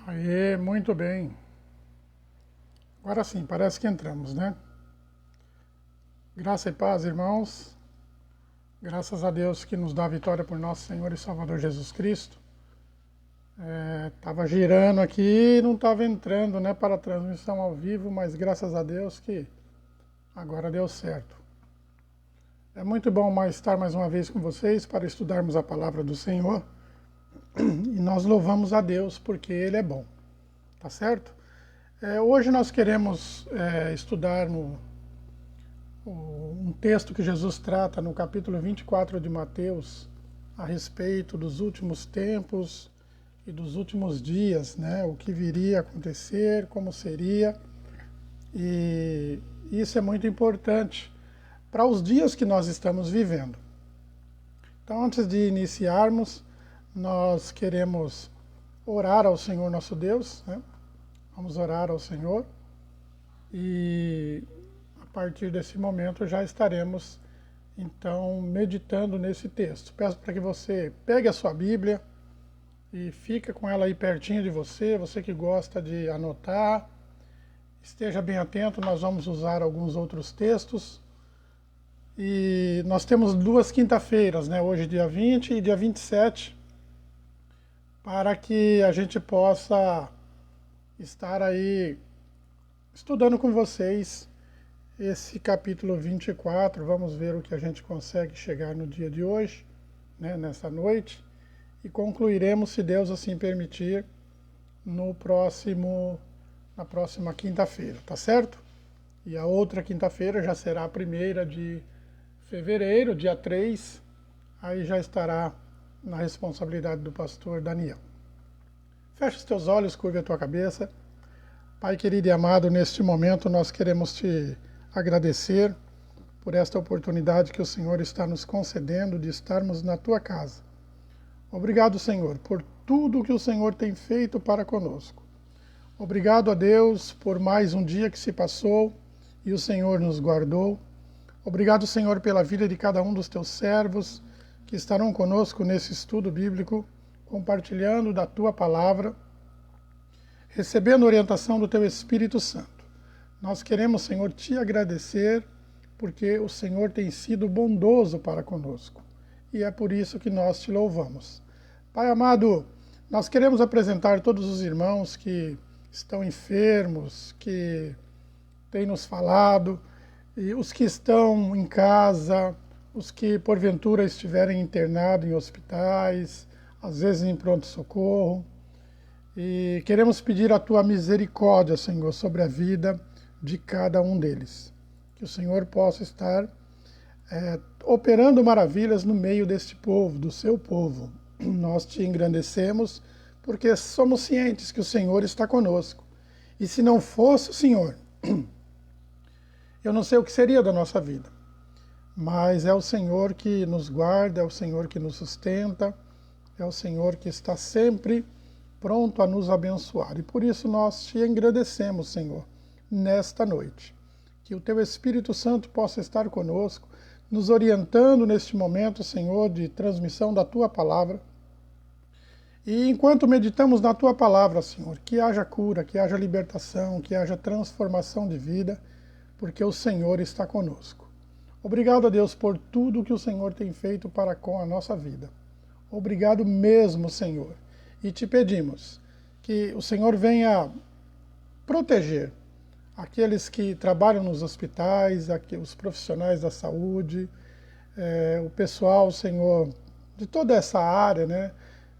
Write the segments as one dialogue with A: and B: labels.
A: Aê, muito bem. Agora sim, parece que entramos, né? Graça e paz, irmãos. Graças a Deus que nos dá a vitória por nosso Senhor e Salvador Jesus Cristo. Tava girando aqui e não estava entrando, né, para a transmissão ao vivo, mas graças a Deus que agora deu certo. É muito bom estar mais uma vez com vocês para estudarmos a palavra do Senhor. E nós louvamos a Deus porque Ele é bom, tá certo? Hoje nós queremos estudar um texto que Jesus trata no capítulo 24 de Mateus a respeito dos últimos tempos e dos últimos dias, né? O que viria a acontecer, como seria. E isso é muito importante para os dias que nós estamos vivendo. Então, antes de iniciarmos, nós queremos orar ao Senhor nosso Deus, né? Vamos orar ao Senhor e a partir desse momento já estaremos então meditando nesse texto. Peço para que você pegue a sua Bíblia e fique com ela aí pertinho de você, você que gosta de anotar, esteja bem atento, nós vamos usar alguns outros textos. E nós temos duas quinta-feiras, né? Hoje dia 20 e dia 27, para que a gente possa estar aí estudando com vocês esse capítulo 24. Vamos ver o que a gente consegue chegar no dia de hoje, né, nessa noite, e concluiremos, se Deus assim permitir, na próxima quinta-feira, tá certo? E a outra quinta-feira já será a primeira de fevereiro, dia 3, aí já estará na responsabilidade do pastor Daniel. Feche os teus olhos, curve a tua cabeça. Pai querido e amado, neste momento nós queremos te agradecer por esta oportunidade que o Senhor está nos concedendo de estarmos na tua casa. Obrigado, Senhor, por tudo que o Senhor tem feito para conosco. Obrigado a Deus por mais um dia que se passou e o Senhor nos guardou. Obrigado, Senhor, pela vida de cada um dos teus servos que estarão conosco nesse estudo bíblico, compartilhando da tua palavra, recebendo orientação do teu Espírito Santo. Nós queremos, Senhor, te agradecer porque o Senhor tem sido bondoso para conosco. E é por isso que nós te louvamos. Pai amado, nós queremos apresentar todos os irmãos que estão enfermos, que têm nos falado, e os que estão em casa, os que porventura estiverem internados em hospitais, às vezes em pronto-socorro. E queremos pedir a tua misericórdia, Senhor, sobre a vida de cada um deles. Que o Senhor possa estar operando maravilhas no meio deste povo, do seu povo. Nós te engrandecemos porque somos cientes que o Senhor está conosco. E se não fosse o Senhor, eu não sei o que seria da nossa vida. Mas é o Senhor que nos guarda, é o Senhor que nos sustenta, é o Senhor que está sempre pronto a nos abençoar. E por isso nós te agradecemos, Senhor, nesta noite. Que o teu Espírito Santo possa estar conosco, nos orientando neste momento, Senhor, de transmissão da tua palavra. E enquanto meditamos na tua palavra, Senhor, que haja cura, que haja libertação, que haja transformação de vida, porque o Senhor está conosco. Obrigado a Deus por tudo que o Senhor tem feito para com a nossa vida. Obrigado mesmo, Senhor. E te pedimos que o Senhor venha proteger aqueles que trabalham nos hospitais, os profissionais da saúde, o pessoal, Senhor, de toda essa área, né,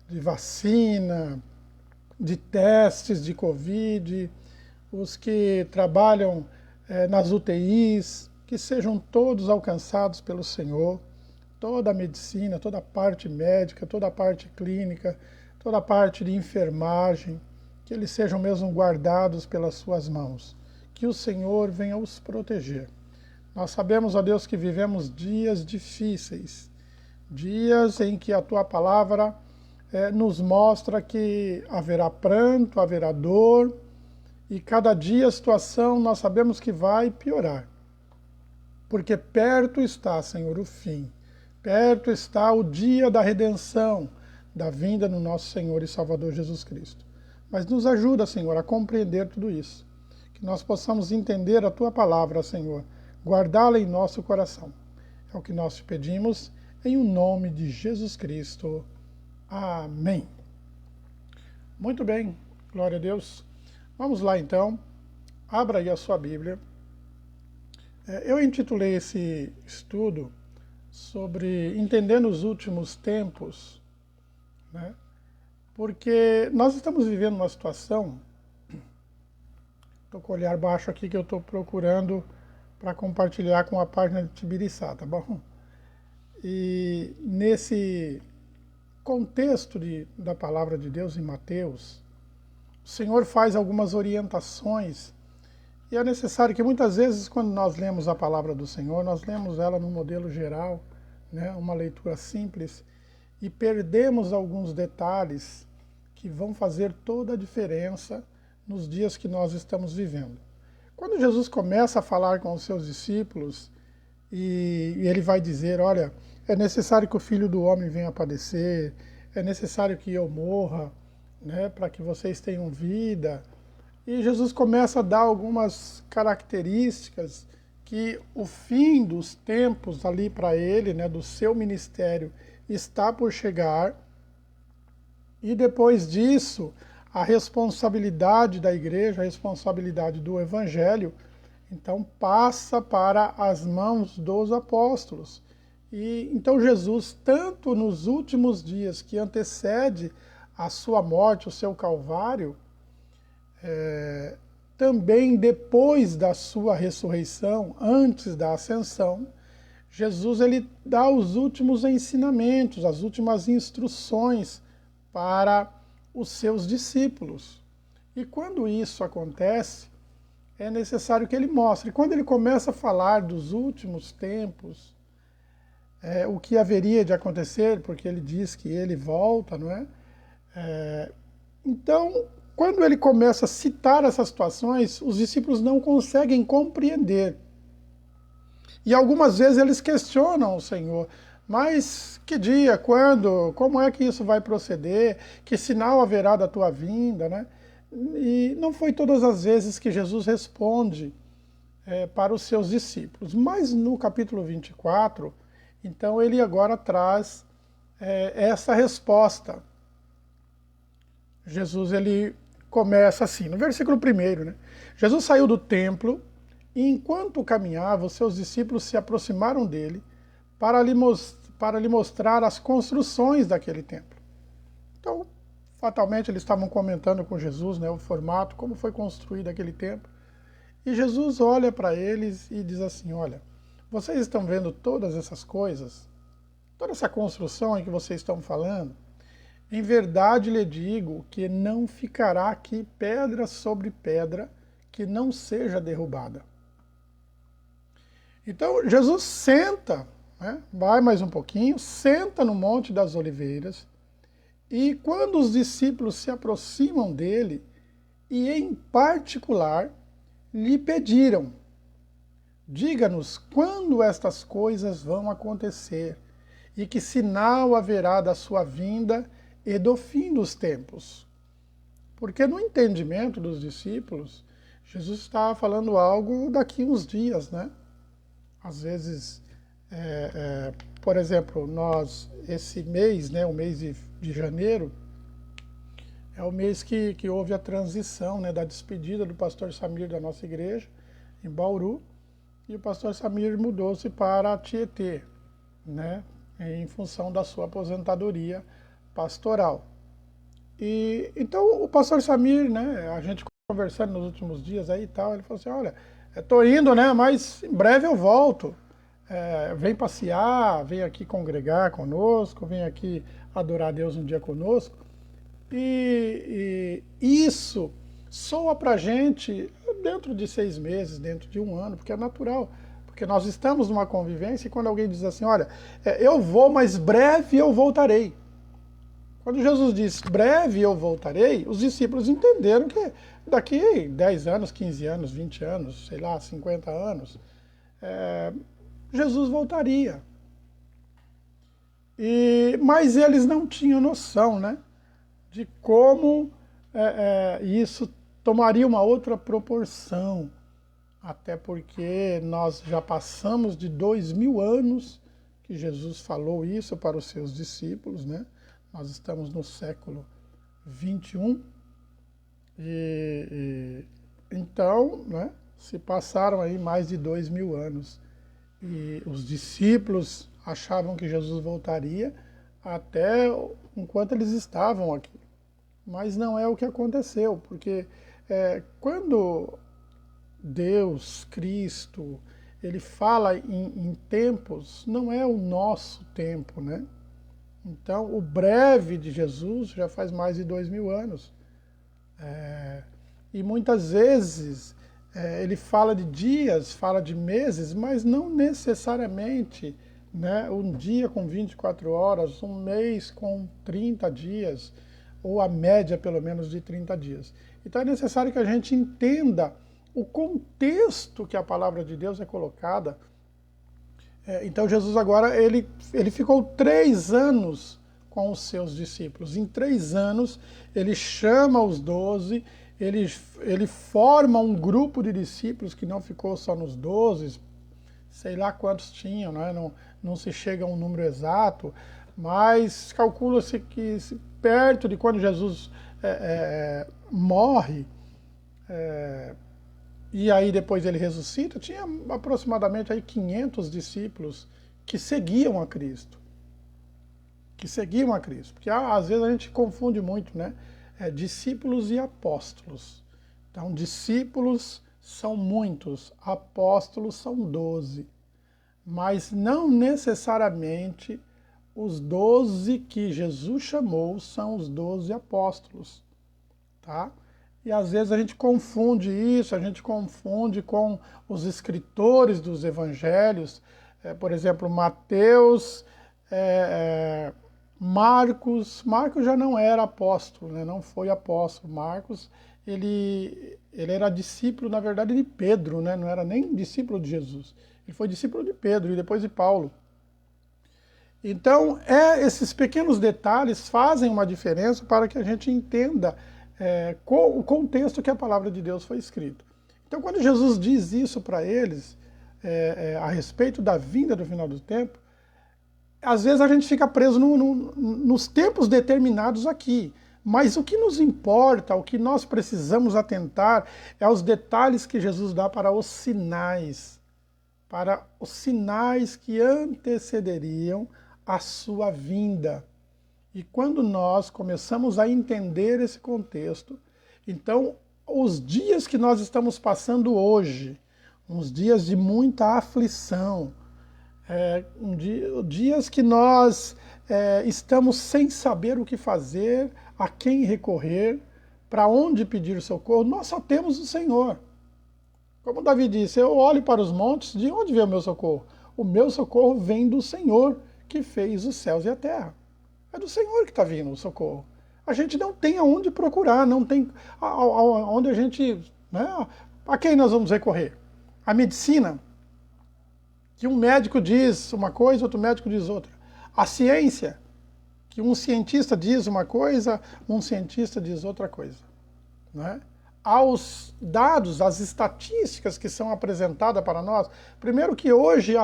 A: de vacina, de testes de Covid, os que trabalham nas UTIs, que sejam todos alcançados pelo Senhor, toda a medicina, toda a parte médica, toda a parte clínica, toda a parte de enfermagem, que eles sejam mesmo guardados pelas suas mãos. Que o Senhor venha os proteger. Nós sabemos, ó Deus, que vivemos dias difíceis, dias em que a tua palavra nos mostra que haverá pranto, haverá dor, e cada dia a situação nós sabemos que vai piorar. Porque perto está, Senhor, o fim. Perto está o dia da redenção, da vinda do nosso Senhor e Salvador Jesus Cristo. Mas nos ajuda, Senhor, a compreender tudo isso. Que nós possamos entender a Tua palavra, Senhor, guardá-la em nosso coração. É o que nós te pedimos, em o nome de Jesus Cristo. Amém. Muito bem, glória a Deus. Vamos lá então, abra aí a sua Bíblia. Eu intitulei esse estudo sobre entendendo os últimos tempos, né? Porque nós estamos vivendo uma situação, estou com o olhar baixo aqui que eu estou procurando para compartilhar com a página de Tibiriçá, tá bom? E nesse contexto da palavra de Deus em Mateus, o Senhor faz algumas orientações e é necessário que muitas vezes quando nós lemos a palavra do Senhor, nós lemos ela num modelo geral, né, uma leitura simples, e perdemos alguns detalhes que vão fazer toda a diferença nos dias que nós estamos vivendo. Quando Jesus começa a falar com os seus discípulos e ele vai dizer, olha, é necessário que o Filho do Homem venha padecer, é necessário que eu morra, né, para que vocês tenham vida. E Jesus começa a dar algumas características que o fim dos tempos ali para ele, né, do seu ministério, está por chegar. E depois disso, a responsabilidade da igreja, a responsabilidade do evangelho, então passa para as mãos dos apóstolos. E então Jesus, tanto nos últimos dias que antecede a sua morte, o seu calvário, também depois da sua ressurreição, antes da ascensão, Jesus ele dá os últimos ensinamentos, as últimas instruções para os seus discípulos. E quando isso acontece, é necessário que ele mostre. Quando ele começa a falar dos últimos tempos, o que haveria de acontecer, porque ele diz que ele volta, não é? Então, quando ele começa a citar essas situações, os discípulos não conseguem compreender. E algumas vezes eles questionam o Senhor, mas que dia, quando, como é que isso vai proceder? Que sinal haverá da tua vinda, né? E não foi todas as vezes que Jesus responde para os seus discípulos. Mas no capítulo 24, então ele agora traz essa resposta. Jesus ele começa assim, no versículo 1, né? Jesus saiu do templo e enquanto caminhava, os seus discípulos se aproximaram dele para lhe mostrar as construções daquele templo. Então, fatalmente, eles estavam comentando com Jesus, né, o formato, como foi construído aquele templo. E Jesus olha para eles e diz assim, olha, vocês estão vendo todas essas coisas? Toda essa construção em que vocês estão falando? Em verdade lhe digo que não ficará aqui pedra sobre pedra que não seja derrubada. Então, Jesus senta, né, vai mais um pouquinho, senta no Monte das Oliveiras, e quando os discípulos se aproximam dele, e em particular, lhe pediram, diga-nos quando estas coisas vão acontecer, e que sinal haverá da sua vinda e do fim dos tempos. Porque no entendimento dos discípulos, Jesus estava falando algo daqui uns dias, né? Às vezes, por exemplo, nós, esse mês, né, o mês de janeiro, é o mês que houve a transição, né, da despedida do pastor Samir da nossa igreja, em Bauru, e o pastor Samir mudou-se para Tietê, né, em função da sua aposentadoria pastoral. E então o pastor Samir, né, a gente conversando nos últimos dias aí e tal, ele falou assim, olha, estou indo, né, mas em breve eu volto. Vem passear, vem aqui congregar conosco, vem aqui adorar a Deus um dia conosco. E isso soa pra gente dentro de 6 meses, dentro de 1 ano, porque é natural. Porque nós estamos numa convivência e quando alguém diz assim, olha, eu vou, mas breve eu voltarei. Quando Jesus diz, breve eu voltarei, os discípulos entenderam que daqui 10 anos, 15 anos, 20 anos, sei lá, 50 anos, Jesus voltaria. Mas eles não tinham noção, né, de como isso tomaria uma outra proporção, até porque nós já passamos de 2000 anos que Jesus falou isso para os seus discípulos, né? Nós estamos no século 21 então, né, se passaram aí mais de 2000 anos e os discípulos achavam que Jesus voltaria até enquanto eles estavam aqui. Mas não é o que aconteceu, porque quando Deus, Cristo, ele fala em tempos, não é o nosso tempo, né? Então, o breve de Jesus já faz mais de 2000 anos. E muitas vezes ele fala de dias, fala de meses, mas não necessariamente, né, um dia com 24 horas, um mês com 30 dias, ou a média pelo menos de 30 dias. Então é necessário que a gente entenda o contexto que a palavra de Deus é colocada. Então Jesus agora, ele ficou 3 anos com os seus discípulos. Em 3 anos, ele chama os 12, ele forma um grupo de discípulos que não ficou só nos 12, sei lá quantos tinham, né? Não se chega a um número exato, mas calcula-se que perto de quando Jesus morre, e aí depois ele ressuscita, tinha aproximadamente aí 500 discípulos que seguiam a Cristo. Porque às vezes a gente confunde muito, né? Discípulos e apóstolos. Então, discípulos são muitos, apóstolos são 12. Mas não necessariamente os 12 que Jesus chamou são os 12 apóstolos, tá? E às vezes a gente confunde isso, a gente confunde com os escritores dos evangelhos, por exemplo, Mateus, Marcos já não era apóstolo, né? Não foi apóstolo. Marcos, ele era discípulo, na verdade, de Pedro, né? Não era nem discípulo de Jesus. Ele foi discípulo de Pedro e depois de Paulo. Então, esses pequenos detalhes fazem uma diferença para que a gente entenda o contexto que a palavra de Deus foi escrita. Então, quando Jesus diz isso para eles, a respeito da vinda do final do tempo, às vezes a gente fica preso nos tempos determinados aqui. Mas o que nos importa, o que nós precisamos atentar, é os detalhes que Jesus dá para os sinais que antecederiam a sua vinda. E quando nós começamos a entender esse contexto, então os dias que nós estamos passando hoje, uns dias de muita aflição, dias que nós estamos sem saber o que fazer, a quem recorrer, para onde pedir socorro, nós só temos o Senhor. Como Davi disse, eu olho para os montes, de onde vem o meu socorro? O meu socorro vem do Senhor, que fez os céus e a terra. É do Senhor que está vindo o socorro. A gente não tem aonde procurar, não tem onde a gente... Né, a quem nós vamos recorrer? A medicina, que um médico diz uma coisa, outro médico diz outra. A ciência, que um cientista diz uma coisa, um cientista diz outra coisa. Né? Aos dados, às estatísticas que são apresentadas para nós, primeiro que hoje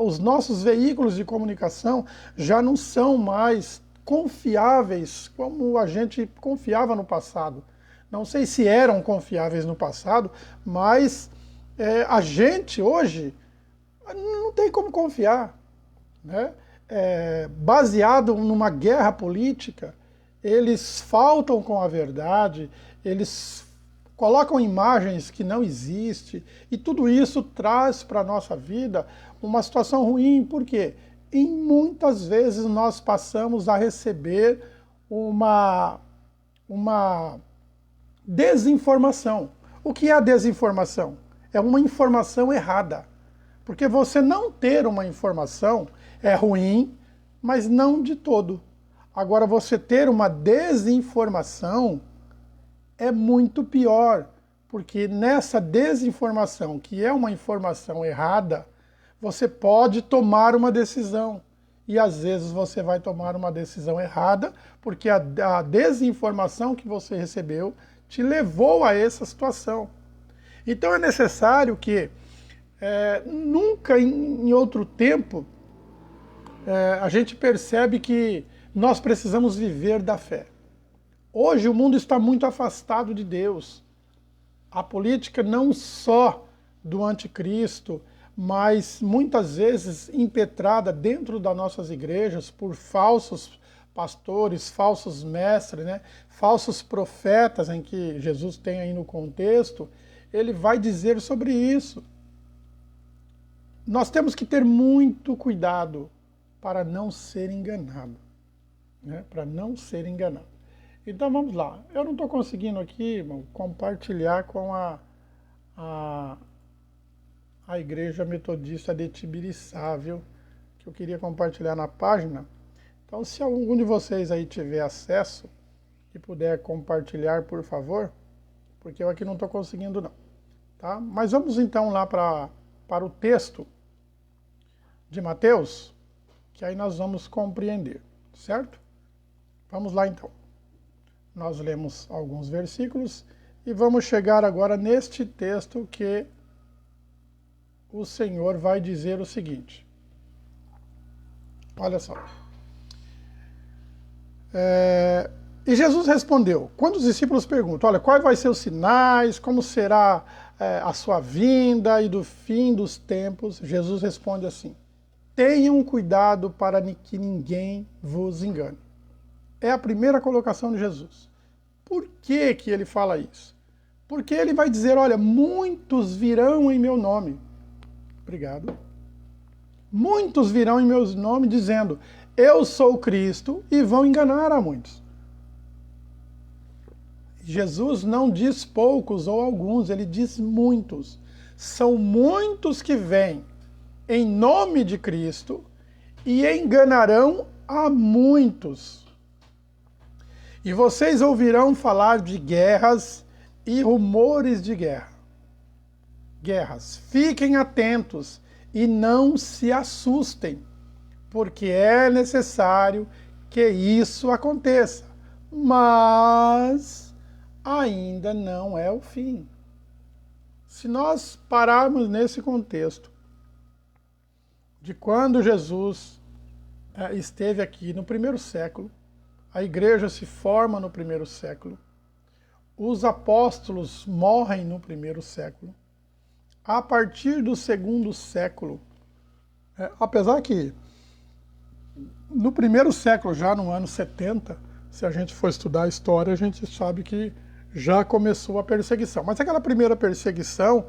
A: os nossos veículos de comunicação já não são mais confiáveis como a gente confiava no passado. Não sei se eram confiáveis no passado, mas a gente hoje não tem como confiar. Né? Baseado numa guerra política, eles faltam com a verdade, eles colocam imagens que não existem, e tudo isso traz para a nossa vida uma situação ruim, porque muitas vezes nós passamos a receber uma desinformação. O que é a desinformação? É uma informação errada. Porque você não ter uma informação é ruim, mas não de todo. Agora, você ter uma desinformação é muito pior, porque nessa desinformação, que é uma informação errada, você pode tomar uma decisão. e às vezes você vai tomar uma decisão errada, porque a desinformação que você recebeu te levou a essa situação. Então é necessário que nunca em outro tempo a gente percebe que nós precisamos viver da fé. Hoje o mundo está muito afastado de Deus. A política não só do anticristo, mas muitas vezes impetrada dentro das nossas igrejas por falsos pastores, falsos mestres, né? Falsos profetas, em que Jesus tem aí no contexto, ele vai dizer sobre isso. Nós temos que ter muito cuidado para não ser enganado, né? Para não ser enganado. Então vamos lá. Eu não estou conseguindo aqui, irmão, compartilhar com a Igreja Metodista de Tibiriçá, viu? Que eu queria compartilhar na página. Então, se algum de vocês aí tiver acesso e puder compartilhar, por favor, porque eu aqui não estou conseguindo não, tá? Mas vamos então lá para o texto de Mateus, que aí nós vamos compreender, certo? Vamos lá então. Nós lemos alguns versículos e vamos chegar agora neste texto que o Senhor vai dizer o seguinte. Olha só. E Jesus respondeu, quando os discípulos perguntam, olha, quais vai ser os sinais, como será a sua vinda e do fim dos tempos, Jesus responde assim, tenham cuidado para que ninguém vos engane. É a primeira colocação de Jesus. Por que que ele fala isso? Porque ele vai dizer, olha, muitos virão em meu nome. Obrigado. Muitos virão em meu nome dizendo, eu sou Cristo, e vão enganar a muitos. Jesus não diz poucos ou alguns, ele diz muitos. São muitos que vêm em nome de Cristo e enganarão a muitos. E vocês ouvirão falar de guerras e rumores de guerra. Guerras. Fiquem atentos e não se assustem, porque é necessário que isso aconteça. Mas ainda não é o fim. Se nós pararmos nesse contexto de quando Jesus esteve aqui no primeiro século, a igreja se forma no primeiro século, os apóstolos morrem no primeiro século, a partir do segundo século, apesar que no primeiro século, já no ano 70, se a gente for estudar a história, a gente sabe que já começou a perseguição. Mas aquela primeira perseguição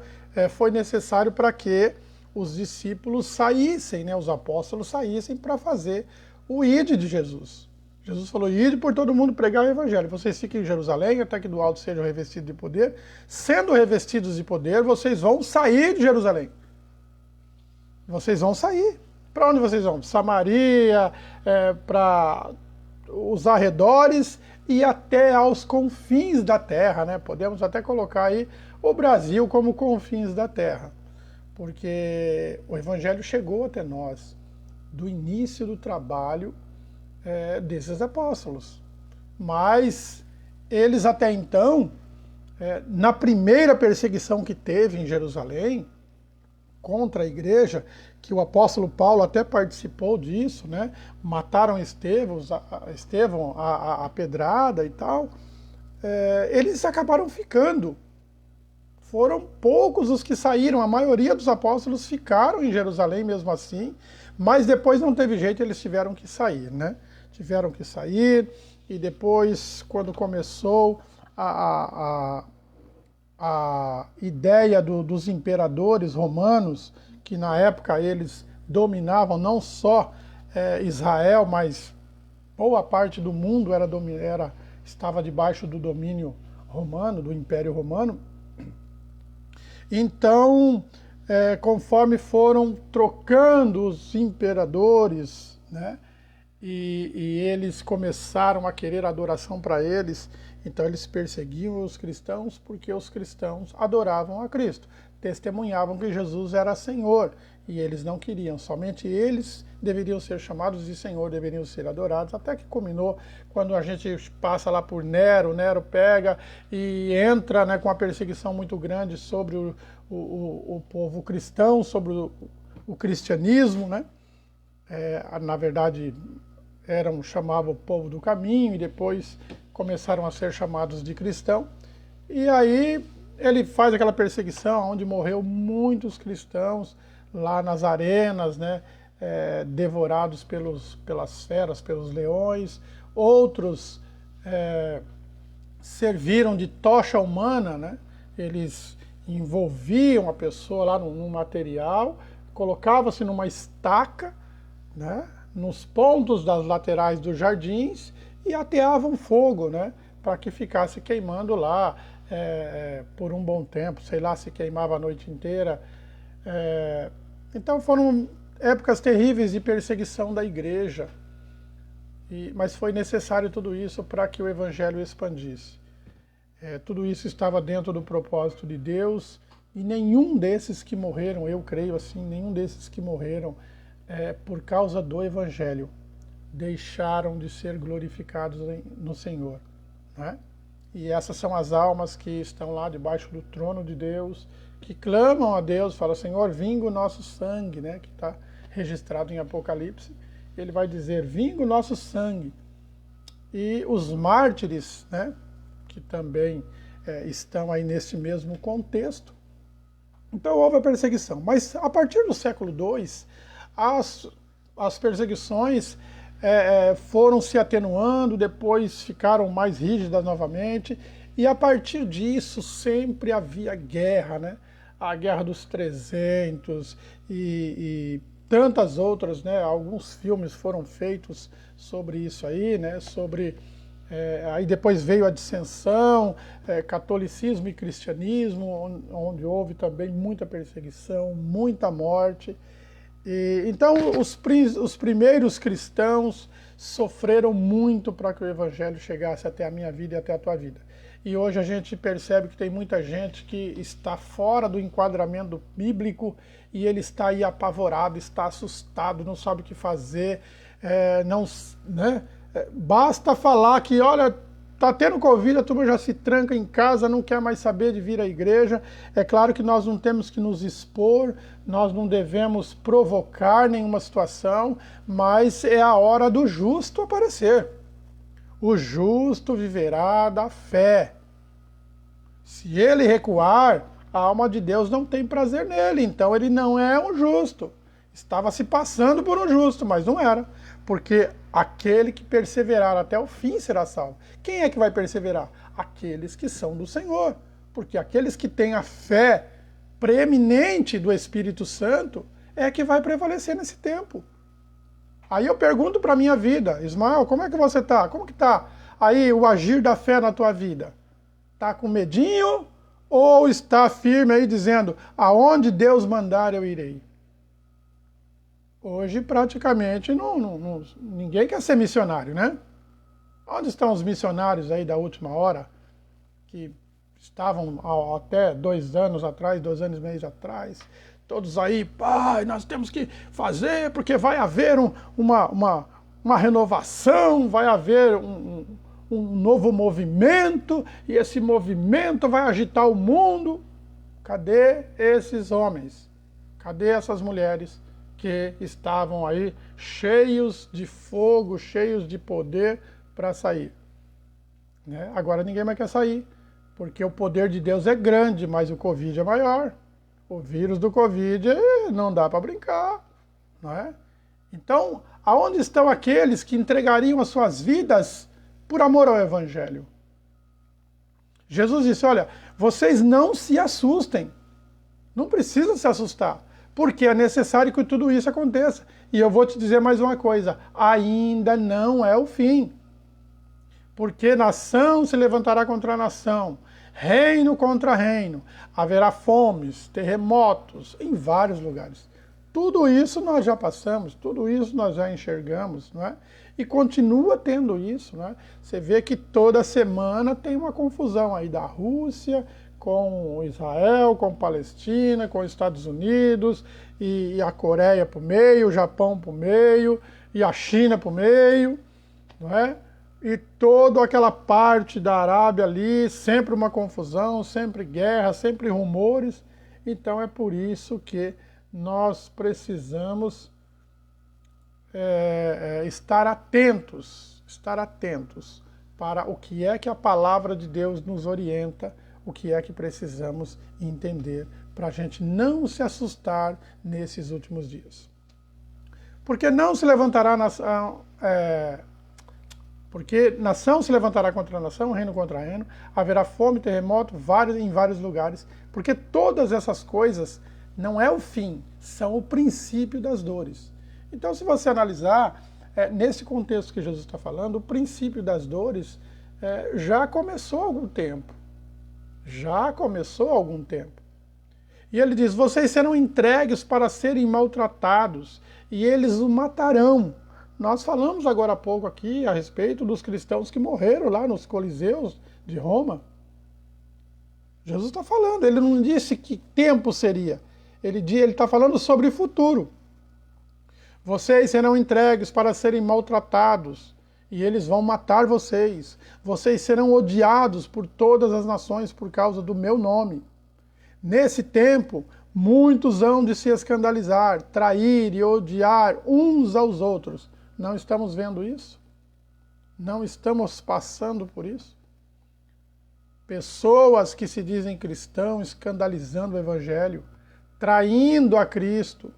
A: foi necessário para que os discípulos saíssem, né, os apóstolos saíssem para fazer o ide de Jesus. Jesus falou, ide por todo mundo pregar o evangelho. Vocês fiquem em Jerusalém até que do alto sejam revestidos de poder. Sendo revestidos de poder, vocês vão sair de Jerusalém. Vocês vão sair. Para onde vocês vão? Samaria, para os arredores e até aos confins da terra, né? Podemos até colocar aí o Brasil como confins da terra. Porque o evangelho chegou até nós do início do trabalho desses apóstolos. Mas eles até então, na primeira perseguição que teve em Jerusalém, contra a igreja, que o apóstolo Paulo até participou disso, né? Mataram Estevão a pedrada e tal, eles acabaram ficando. Foram poucos os que saíram, a maioria dos apóstolos ficaram em Jerusalém mesmo assim, mas depois não teve jeito, eles tiveram que sair, né? Tiveram que sair, e depois, quando começou a ideia dos imperadores romanos, que na época eles dominavam não só Israel, mas boa parte do mundo estava debaixo do domínio romano, do Império Romano. Então, conforme foram trocando os imperadores, né, e eles começaram a querer adoração para eles, então eles perseguiam os cristãos porque os cristãos adoravam a Cristo. testemunhavam que Jesus era Senhor, e eles não queriam, somente eles deveriam ser chamados de Senhor, deveriam ser adorados, até que culminou quando a gente passa lá por Nero. Nero pega e entra, né, com uma perseguição muito grande sobre o povo cristão, sobre o cristianismo, né? Na verdade, chamavam o povo do caminho, e depois começaram a ser chamados de cristão. E aí ele faz aquela perseguição, onde morreu muitos cristãos lá nas arenas, né, devorados pelas feras, pelos leões. Outros serviram de tocha humana, né? Eles envolviam a pessoa lá num material, colocava-se numa estaca, né, nos pontos das laterais dos jardins, e ateavam fogo, né, para que ficasse queimando lá por um bom tempo, sei lá se queimava a noite inteira. Então foram épocas terríveis de perseguição da igreja, mas foi necessário tudo isso para que o evangelho expandisse. Tudo isso estava dentro do propósito de Deus, e nenhum desses que morreram, eu creio assim, nenhum desses que morreram por causa do evangelho deixaram de ser glorificados no Senhor, né? E essas são as almas que estão lá debaixo do trono de Deus, que clamam a Deus, falam: Senhor, vinga o nosso sangue, né? Que está registrado em Apocalipse. Ele vai dizer: vinga o nosso sangue. E os mártires, né, que também estão aí nesse mesmo contexto. Então houve a perseguição. Mas a partir do século II, as perseguições foram se atenuando, depois ficaram mais rígidas novamente, e a partir disso sempre havia guerra, né? A Guerra dos 300 e tantas outras, né? Alguns filmes foram feitos sobre isso aí, né? Aí depois veio a dissensão, catolicismo e cristianismo, onde houve também muita perseguição, muita morte. Então os primeiros cristãos sofreram muito para que o evangelho chegasse até a minha vida e até a tua vida. E hoje a gente percebe que tem muita gente que está fora do enquadramento bíblico, e ele está aí apavorado, está assustado, não sabe o que fazer, né? Basta falar que, olha, tá tendo Covid, a turma já se tranca em casa, não quer mais saber de vir à igreja. É claro que nós não temos que nos expor, nós não devemos provocar nenhuma situação, mas é a hora do justo aparecer. O justo viverá da fé. Se ele recuar, a alma de Deus não tem prazer nele, então ele não é um justo. Estava se passando por um justo, mas não era, porque aquele que perseverar até o fim será salvo. Quem é que vai perseverar? Aqueles que são do Senhor, porque aqueles que têm a fé preeminente do Espírito Santo é que vai prevalecer nesse tempo. Aí eu pergunto para a minha vida: Ismael, como é que você está? Como que está aí o agir da fé na tua vida? Está com medinho ou está firme aí dizendo: aonde Deus mandar eu irei? Hoje praticamente ninguém quer ser missionário, né? Onde estão os missionários aí da última hora, que estavam até 2 anos atrás, 2 anos e meio atrás, todos aí: pai, nós temos que fazer porque vai haver uma renovação, vai haver um novo movimento, e esse movimento vai agitar o mundo. Cadê esses homens? Cadê essas mulheres que estavam aí cheios de fogo, cheios de poder para sair? Né? Agora ninguém mais quer sair, porque o poder de Deus é grande, mas o Covid é maior. O vírus do Covid não dá para brincar, não é? Então, aonde estão aqueles que entregariam as suas vidas por amor ao Evangelho? Jesus disse: olha, vocês não se assustem, não precisam se assustar, porque é necessário que tudo isso aconteça. E eu vou te dizer mais uma coisa: ainda não é o fim. Porque nação se levantará contra nação, reino contra reino, haverá fomes, terremotos em vários lugares. Tudo isso nós já passamos, tudo isso nós já enxergamos, não é? E continua tendo isso, não é? Você vê que toda semana tem uma confusão aí da Rússia com Israel, com Palestina, com Estados Unidos, e a Coreia para o meio, o Japão para o meio, e a China para o meio, não é? E toda aquela parte da Arábia ali, sempre uma confusão, sempre guerra, sempre rumores. Então é por isso que nós precisamos estar atentos para o que é que a palavra de Deus nos orienta, o que é que precisamos entender para a gente não se assustar nesses últimos dias. Porque não se levantará nação, porque nação se levantará contra nação, reino contra reino, haverá fome, terremoto em vários lugares, porque todas essas coisas não é o fim, são o princípio das dores. Então, se você analisar, nesse contexto que Jesus está falando, o princípio das dores já começou há algum tempo. Já começou há algum tempo. E ele diz, vocês serão entregues para serem maltratados, e eles o matarão. Nós falamos agora há pouco aqui a respeito dos cristãos que morreram lá nos Coliseus de Roma. Jesus está falando, ele não disse que tempo seria. Ele está falando sobre o futuro. Vocês serão entregues para serem maltratados, e eles vão matar vocês. Vocês serão odiados por todas as nações por causa do meu nome. Nesse tempo, muitos hão de se escandalizar, trair e odiar uns aos outros. Não estamos vendo isso? Não estamos passando por isso? Pessoas que se dizem cristãos escandalizando o Evangelho, traindo a Cristo,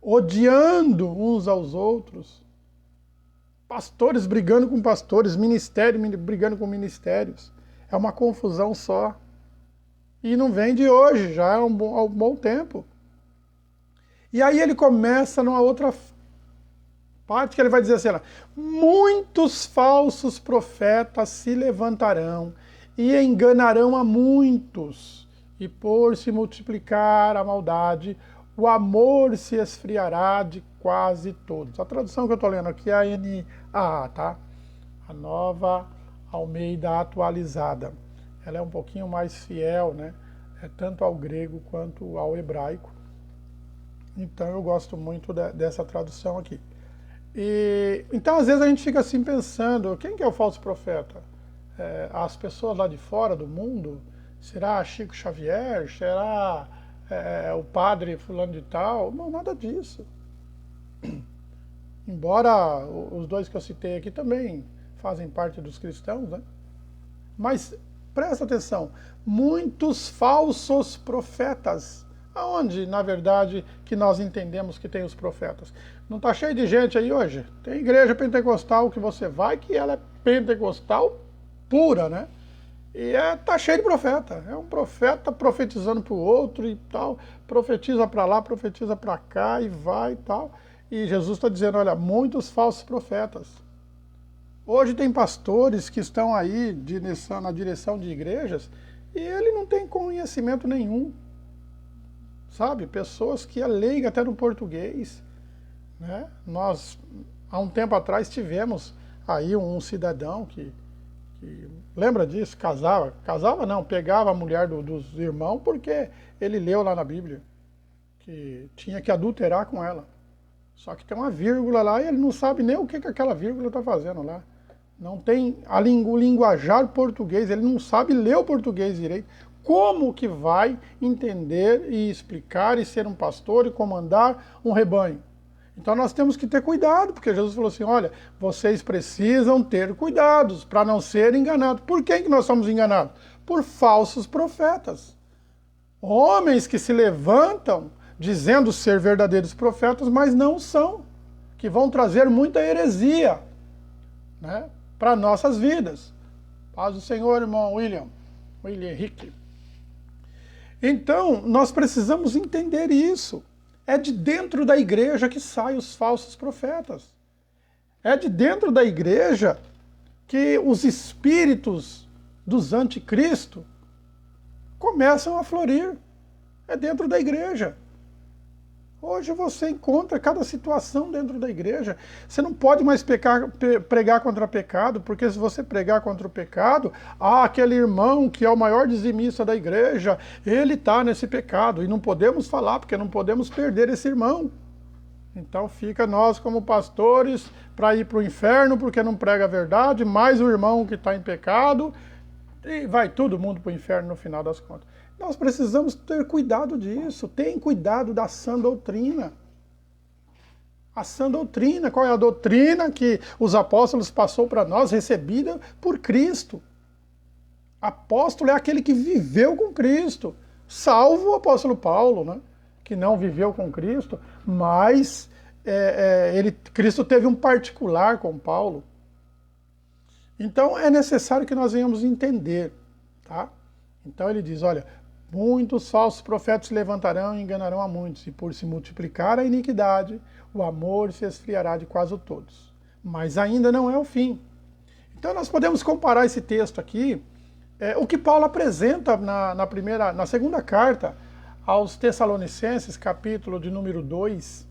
A: odiando uns aos outros, pastores brigando com pastores, ministério brigando com ministérios. É uma confusão só. E não vem de hoje, já há um bom tempo. E aí ele começa numa outra parte que ele vai dizer assim, muitos falsos profetas se levantarão e enganarão a muitos, e por se multiplicar a maldade, o amor se esfriará de quase todos. A tradução que eu estou lendo aqui é a NAA, tá? A Nova Almeida Atualizada. Ela é um pouquinho mais fiel, né? Tanto ao grego quanto ao hebraico. Então eu gosto muito dessa tradução aqui. Então às vezes a gente fica assim pensando, quem que é o falso profeta? As pessoas lá de fora do mundo? Será Chico Xavier? Será o padre fulano de tal? Não, nada disso. Embora os dois que eu citei aqui também fazem parte dos cristãos, né? Mas presta atenção, muitos falsos profetas. Aonde, na verdade, que nós entendemos que tem os profetas? Não está cheio de gente aí hoje? Tem igreja pentecostal que você vai, que ela é pentecostal pura, né? E tá cheio de profeta. É um profeta profetizando para o outro e tal, profetiza para lá, profetiza para cá e vai e tal. E Jesus está dizendo, olha, muitos falsos profetas. Hoje tem pastores que estão aí na direção de igrejas e ele não tem conhecimento nenhum. Sabe? Pessoas que é leiga até no português. Né? Nós, há um tempo atrás, tivemos aí um cidadão que lembra disso? Casava não, pegava a mulher dos irmãos porque ele leu lá na Bíblia que tinha que adulterar com ela. Só que tem uma vírgula lá e ele não sabe nem o que aquela vírgula está fazendo lá. Não tem o linguajar português, ele não sabe ler o português direito. Como que vai entender e explicar e ser um pastor e comandar um rebanho? Então nós temos que ter cuidado, porque Jesus falou assim, olha, vocês precisam ter cuidados para não serem enganados. Por que nós somos enganados? Por falsos profetas. Homens que se levantam dizendo ser verdadeiros profetas, mas não são. Que vão trazer muita heresia, né, para nossas vidas. Paz do Senhor, irmão William Henrique. Então, nós precisamos entender isso. É de dentro da igreja que saem os falsos profetas. É de dentro da igreja que os espíritos dos anticristo começam a florir. É dentro da igreja. Hoje você encontra cada situação dentro da igreja. Você não pode mais pregar contra pecado, porque se você pregar contra o pecado, aquele irmão que é o maior dizimista da igreja, ele está nesse pecado. E não podemos falar, porque não podemos perder esse irmão. Então fica nós como pastores para ir para o inferno, porque não prega a verdade, mais o irmão que está em pecado, e vai todo mundo para o inferno no final das contas. Nós precisamos ter cuidado disso. Tem cuidado da sã doutrina. A sã doutrina, qual é a doutrina que os apóstolos passou para nós, recebida por Cristo? Apóstolo é aquele que viveu com Cristo, salvo o apóstolo Paulo, né? Que não viveu com Cristo, mas Cristo teve um particular com Paulo. Então é necessário que nós venhamos entender, tá? Então ele diz, olha, muitos falsos profetas se levantarão e enganarão a muitos, e por se multiplicar a iniquidade, o amor se esfriará de quase todos. Mas ainda não é o fim. Então nós podemos comparar esse texto aqui, o que Paulo apresenta na segunda carta aos Tessalonicenses, capítulo de número 2.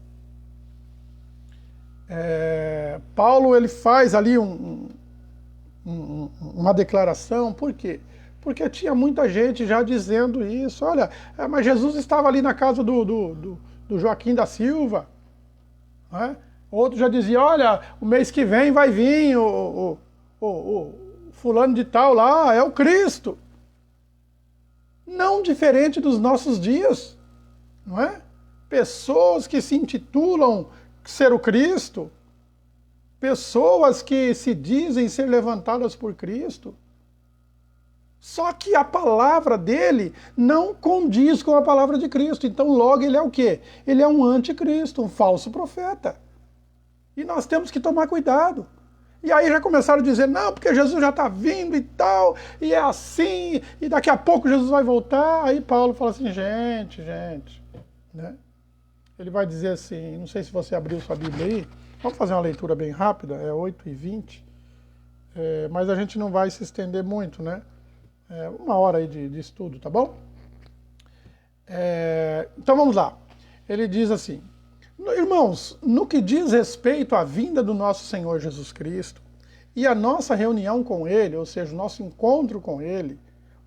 A: Paulo ele faz ali uma declaração, por quê? Porque tinha muita gente já dizendo isso. Olha, mas Jesus estava ali na casa do Joaquim da Silva. Né? Outro já dizia, olha, o mês que vem vai vir o fulano de tal lá, é o Cristo. Não diferente dos nossos dias, não é? Pessoas que se intitulam ser o Cristo, pessoas que se dizem ser levantadas por Cristo, só que a palavra dele não condiz com a palavra de Cristo. Então logo ele é o quê? Ele é um anticristo, um falso profeta. E nós temos que tomar cuidado. E aí já começaram a dizer, não, porque Jesus já está vindo e tal, e é assim, e daqui a pouco Jesus vai voltar. Aí Paulo fala assim, gente, né? Ele vai dizer assim, não sei se você abriu sua Bíblia aí, vamos fazer uma leitura bem rápida, é 8h20, mas a gente não vai se estender muito, né? 1 hora aí de estudo, tá bom? Então vamos lá. Ele diz assim, irmãos, no que diz respeito à vinda do nosso Senhor Jesus Cristo e a nossa reunião com Ele, ou seja, o nosso encontro com Ele,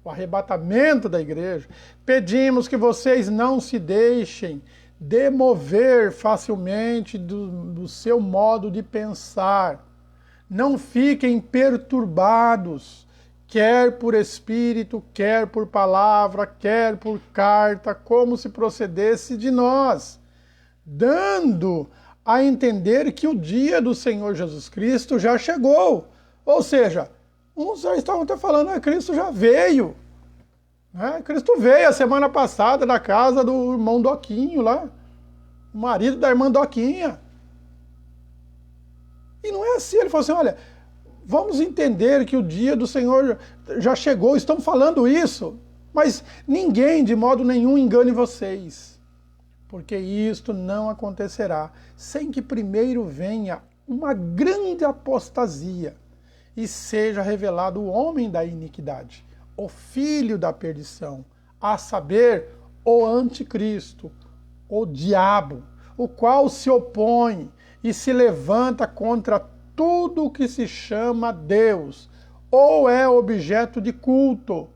A: o arrebatamento da igreja, pedimos que vocês não se deixem demover facilmente do seu modo de pensar. Não fiquem perturbados, quer por espírito, quer por palavra, quer por carta, como se procedesse de nós, dando a entender que o dia do Senhor Jesus Cristo já chegou. Ou seja, uns já estavam até falando, Cristo já veio. Cristo veio a semana passada na casa do irmão Doquinho lá, o marido da irmã Doquinha. E não é assim, ele falou assim, olha, vamos entender que o dia do Senhor já chegou, estão falando isso, mas ninguém de modo nenhum engane vocês, porque isto não acontecerá sem que primeiro venha uma grande apostasia e seja revelado o homem da iniquidade, o filho da perdição, a saber, o anticristo, o diabo, o qual se opõe e se levanta contra tudo o que se chama Deus, ou é objeto de culto,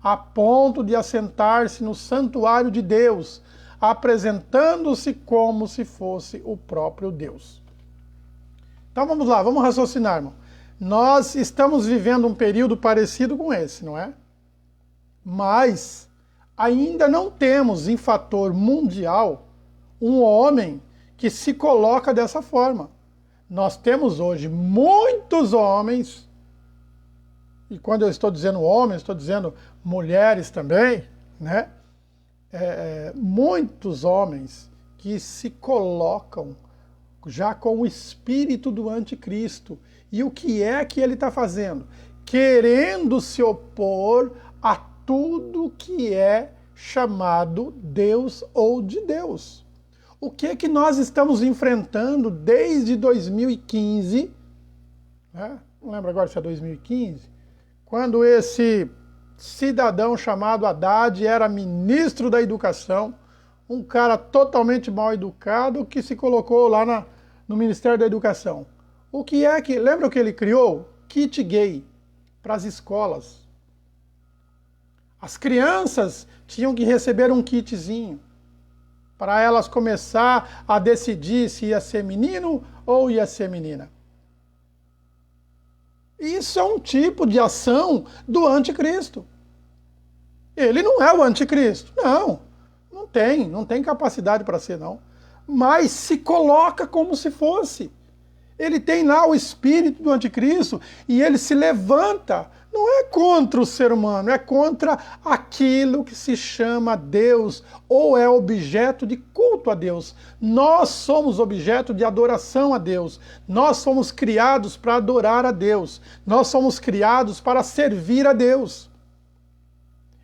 A: a ponto de assentar-se no santuário de Deus, apresentando-se como se fosse o próprio Deus. Então vamos lá, vamos raciocinar, irmão. Nós estamos vivendo um período parecido com esse, não é? Mas ainda não temos em fator mundial um homem que se coloca dessa forma. Nós temos hoje muitos homens, e quando eu estou dizendo homens, estou dizendo mulheres também, né? Muitos homens que se colocam já com o espírito do anticristo. E o que é que ele está fazendo? Querendo se opor a tudo que é chamado Deus ou de Deus. O que é que nós estamos enfrentando desde 2015, né? Não lembro agora se é 2015, quando esse cidadão chamado Haddad era ministro da Educação, um cara totalmente mal educado que se colocou lá no Ministério da Educação. O que é que... Lembra o que ele criou? Kit gay para as escolas. As crianças tinham que receber um kitzinho para elas começar a decidir se ia ser menino ou ia ser menina. Isso é um tipo de ação do anticristo. Ele não é o anticristo. Não tem capacidade para ser, não. Mas se coloca como se fosse. Ele tem lá o espírito do anticristo e ele se levanta. Não é contra o ser humano, é contra aquilo que se chama Deus ou é objeto de culto a Deus. Nós somos objeto de adoração a Deus. Nós somos criados para adorar a Deus. Nós somos criados para servir a Deus.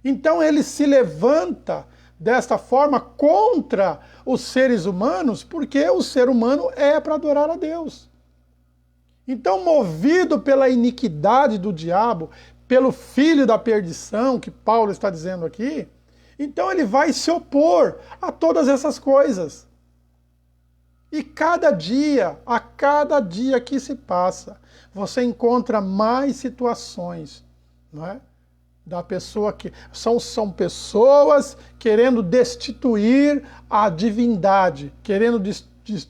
A: Então ele se levanta desta forma contra os seres humanos, porque o ser humano é para adorar a Deus. Então, movido pela iniquidade do diabo, pelo filho da perdição, que Paulo está dizendo aqui, então ele vai se opor a todas essas coisas. E a cada dia que se passa, você encontra mais situações, não é? Da pessoa que são pessoas querendo destituir a divindade, querendo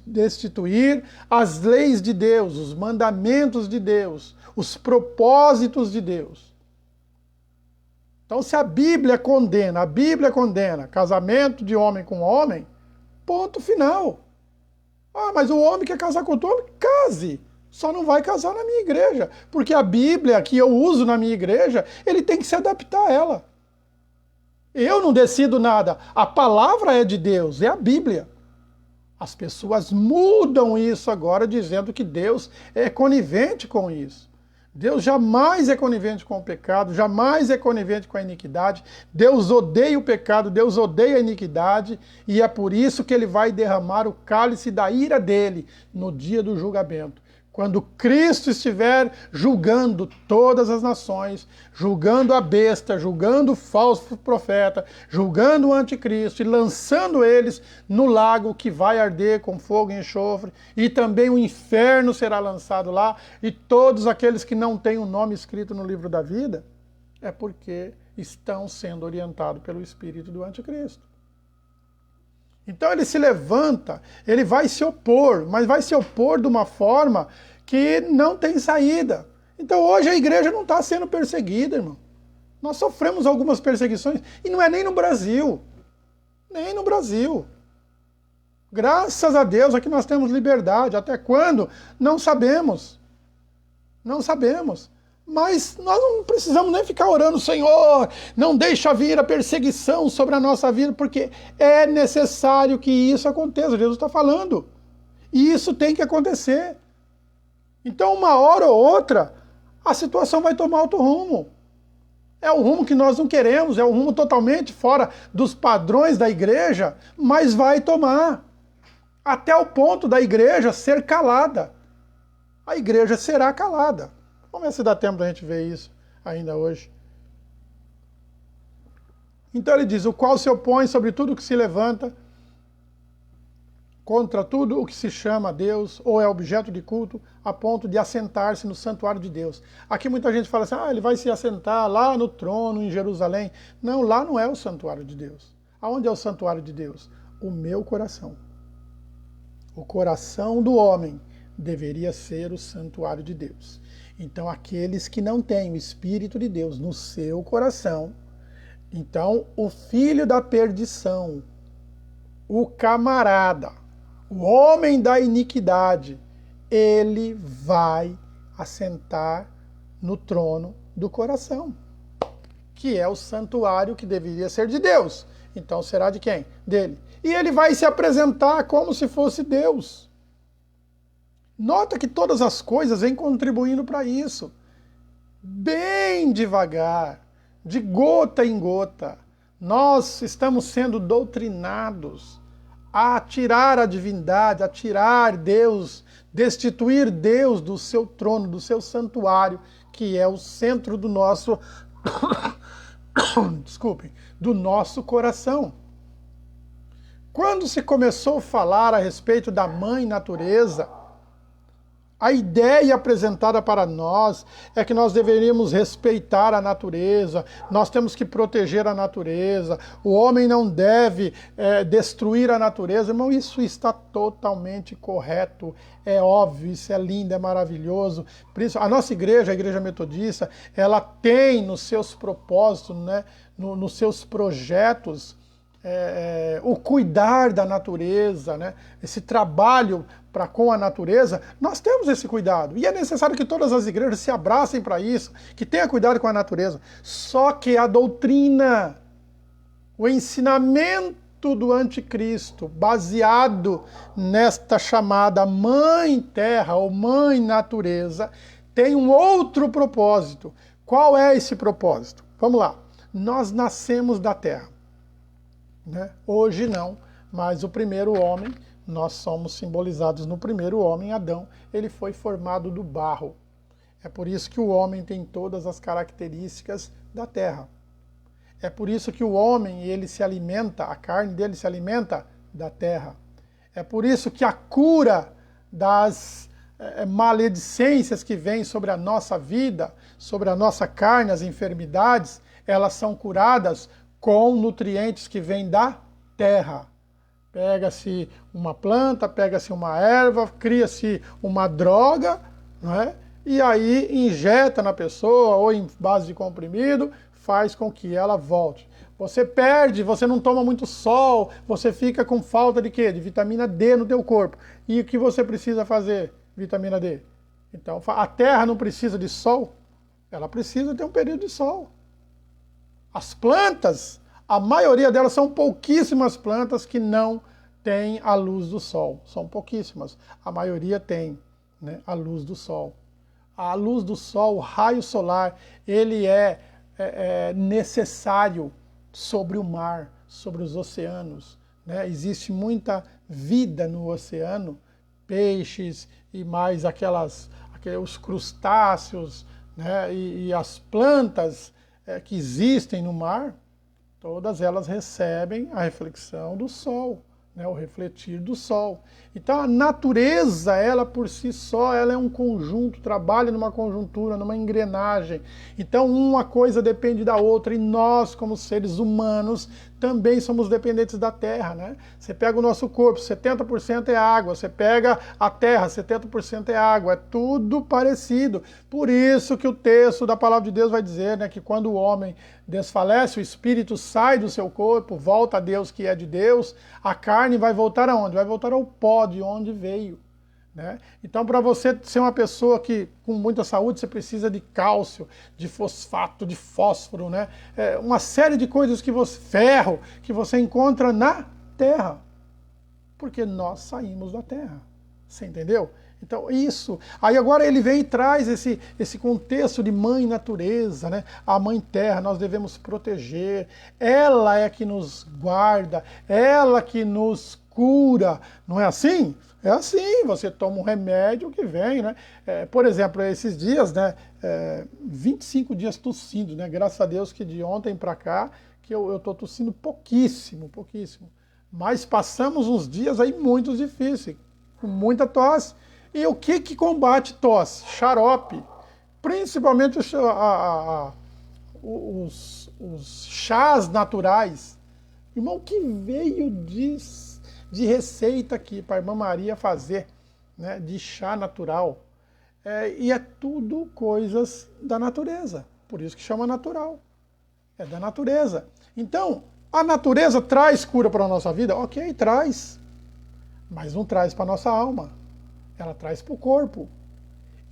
A: destituir as leis de Deus, os mandamentos de Deus, os propósitos de Deus. Então, se a Bíblia condena casamento de homem com homem, ponto final. Mas o homem quer casar com outro homem? Case! Só não vai casar na minha igreja, porque a Bíblia que eu uso na minha igreja, ele tem que se adaptar a ela. Eu não decido nada, a palavra é de Deus, é a Bíblia. As pessoas mudam isso agora dizendo que Deus é conivente com isso. Deus jamais é conivente com o pecado, jamais é conivente com a iniquidade. Deus odeia o pecado, Deus odeia a iniquidade, e é por isso que ele vai derramar o cálice da ira dele no dia do julgamento. Quando Cristo estiver julgando todas as nações, julgando a besta, julgando o falso profeta, julgando o anticristo e lançando eles no lago que vai arder com fogo e enxofre, e também o inferno será lançado lá, e todos aqueles que não têm o nome escrito no livro da vida, é porque estão sendo orientados pelo espírito do anticristo. Então ele se levanta, ele vai se opor, mas vai se opor de uma forma que não tem saída. Então hoje a igreja não está sendo perseguida, irmão. Nós sofremos algumas perseguições, e não é nem no Brasil. Nem no Brasil. Graças a Deus aqui nós temos liberdade. Até quando? Não sabemos. Não sabemos. Mas nós não precisamos nem ficar orando, Senhor, não deixa vir a perseguição sobre a nossa vida, porque é necessário que isso aconteça. Jesus está falando. E isso tem que acontecer. Então, uma hora ou outra, a situação vai tomar outro rumo. É o rumo que nós não queremos, é o rumo totalmente fora dos padrões da igreja, mas vai tomar. Até o ponto da igreja ser calada. A igreja será calada. Vamos ver se dá tempo da gente ver isso ainda hoje. Então ele diz, o qual se opõe sobre tudo que se levanta, contra tudo o que se chama Deus, ou é objeto de culto, a ponto de assentar-se no santuário de Deus. Aqui muita gente fala assim, ele vai se assentar lá no trono em Jerusalém. Não, lá não é o santuário de Deus. Aonde é o santuário de Deus? O meu coração. O coração do homem deveria ser o santuário de Deus. Então, aqueles que não têm o Espírito de Deus no seu coração, então o filho da perdição, o camarada, o homem da iniquidade, ele vai assentar no trono do coração, que é o santuário que deveria ser de Deus. Então será de quem? Dele. E ele vai se apresentar como se fosse Deus. Nota que todas as coisas vêm contribuindo para isso. Bem devagar, de gota em gota, nós estamos sendo doutrinados a tirar a divindade, a tirar Deus, destituir Deus do seu trono, do seu santuário, que é o centro do nosso, desculpem, do nosso coração. Quando se começou a falar a respeito da mãe natureza, a ideia apresentada para nós é que nós deveríamos respeitar a natureza, nós temos que proteger a natureza, o homem não deve destruir a natureza. Irmão, isso está totalmente correto, é óbvio, isso é lindo, é maravilhoso. A nossa igreja, a Igreja Metodista, ela tem nos seus propósitos, né, nos seus projetos, o cuidar da natureza, né, esse trabalho com a natureza. Nós temos esse cuidado. E é necessário que todas as igrejas se abracem para isso, que tenham cuidado com a natureza. Só que a doutrina, o ensinamento do anticristo, baseado nesta chamada mãe terra ou mãe natureza, tem um outro propósito. Qual é esse propósito? Vamos lá. Nós nascemos da terra, né? Hoje não, mas o primeiro homem, nós somos simbolizados no primeiro homem, Adão, ele foi formado do barro. É por isso que o homem tem todas as características da terra. É por isso que o homem, ele se alimenta, a carne dele se alimenta da terra. É por isso que a cura das maledicências que vêm sobre a nossa vida, sobre a nossa carne, as enfermidades, elas são curadas com nutrientes que vêm da terra. Pega-se uma planta, pega-se uma erva, cria-se uma droga, não é? E aí injeta na pessoa, ou em base de comprimido, faz com que ela volte. Você perde, você não toma muito sol, você fica com falta de quê? De vitamina D no teu corpo. E o que você precisa fazer? Vitamina D. Então, a terra não precisa de sol, ela precisa ter um período de sol. As plantas, a maioria delas são pouquíssimas plantas que não têm a luz do sol. São pouquíssimas. A maioria tem, né, a luz do sol. A luz do sol, o raio solar, ele é necessário sobre o mar, sobre os oceanos, né? Existe muita vida no oceano, peixes e mais os crustáceos, né? E as plantas que existem no mar, todas elas recebem a reflexão do sol, né, o refletir do sol. Então a natureza, ela por si só, ela é um conjunto, trabalha numa conjuntura, numa engrenagem. Então uma coisa depende da outra, e nós, como seres humanos, também somos dependentes da terra, né? Você pega o nosso corpo, 70% é água, você pega a terra, 70% é água, é tudo parecido. Por isso que o texto da palavra de Deus vai dizer, né, que quando o homem desfalece, o espírito sai do seu corpo, volta a Deus que é de Deus, a carne vai voltar aonde? Vai voltar ao pó de onde veio, né? Então, para você ser uma pessoa que com muita saúde, você precisa de cálcio, de fosfato, de fósforo, né? Uma série de coisas ferro, que você encontra na terra, porque nós saímos da terra. Você entendeu? Então, isso. Aí agora ele vem e traz esse contexto de mãe natureza, né? A mãe terra, nós devemos proteger. Ela é que nos guarda, ela que nos cura. Não é assim? É assim, você toma um remédio que vem, né? Por exemplo, esses dias, né? 25 dias tossindo, né? Graças a Deus que de ontem para cá, que eu tô tossindo pouquíssimo, pouquíssimo. Mas passamos uns dias aí muito difíceis, com muita tosse. E o que combate tosse? Xarope. Principalmente os chás naturais. Irmão, que veio de receita aqui para a irmã Maria fazer, né, de chá natural. E é tudo coisas da natureza. Por isso que chama natural. É da natureza. Então, a natureza traz cura para a nossa vida? Ok, traz. Mas não traz para a nossa alma. Ela traz para o corpo.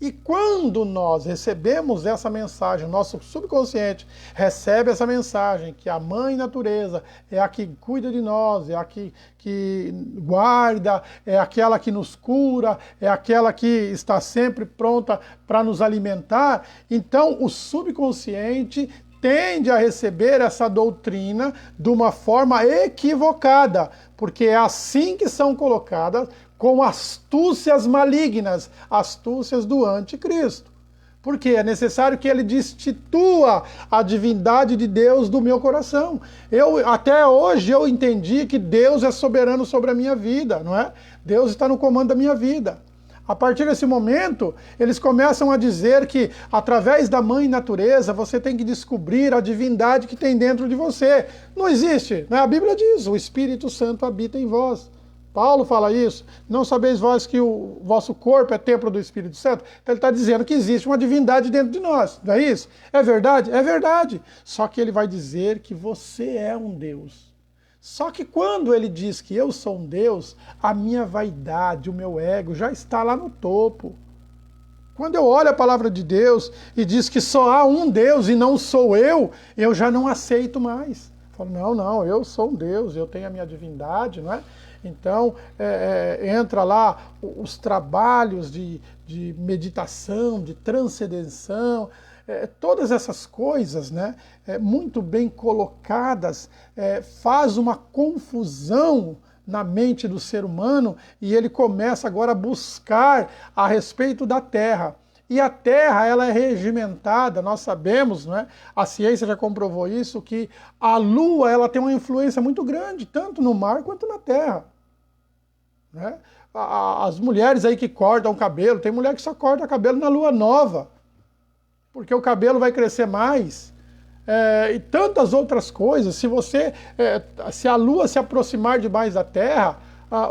A: E quando nós recebemos essa mensagem, o nosso subconsciente recebe essa mensagem, que a mãe natureza é a que cuida de nós, é a que guarda, é aquela que nos cura, é aquela que está sempre pronta para nos alimentar, então o subconsciente tende a receber essa doutrina de uma forma equivocada, porque é assim que são colocadas com astúcias malignas, astúcias do anticristo. Porque é necessário que ele destitua a divindade de Deus do meu coração. Até hoje eu entendi que Deus é soberano sobre a minha vida, não é? Deus está no comando da minha vida. A partir desse momento, eles começam a dizer que, através da mãe natureza, você tem que descobrir a divindade que tem dentro de você. Não existe, né? A Bíblia diz, o Espírito Santo habita em vós. Paulo fala isso. Não sabeis vós que o vosso corpo é templo do Espírito Santo? Então ele está dizendo que existe uma divindade dentro de nós, não é isso? É verdade? É verdade. Só que ele vai dizer que você é um Deus. Só que quando ele diz que eu sou um Deus, a minha vaidade, o meu ego já está lá no topo. Quando eu olho a palavra de Deus e diz que só há um Deus e não sou eu já não aceito mais. Eu falo, não, eu sou um Deus, eu tenho a minha divindade, não é? Então, entra lá os trabalhos de meditação, de transcendenção, todas essas coisas, né, muito bem colocadas, faz uma confusão na mente do ser humano e ele começa agora a buscar a respeito da Terra. E a Terra, ela é regimentada, nós sabemos, né? A ciência já comprovou isso, que a Lua ela tem uma influência muito grande, tanto no mar quanto na Terra. Né? As mulheres aí que cortam o cabelo, tem mulher que só corta o cabelo na Lua nova, porque o cabelo vai crescer mais. E tantas outras coisas. Se a Lua se aproximar demais da Terra,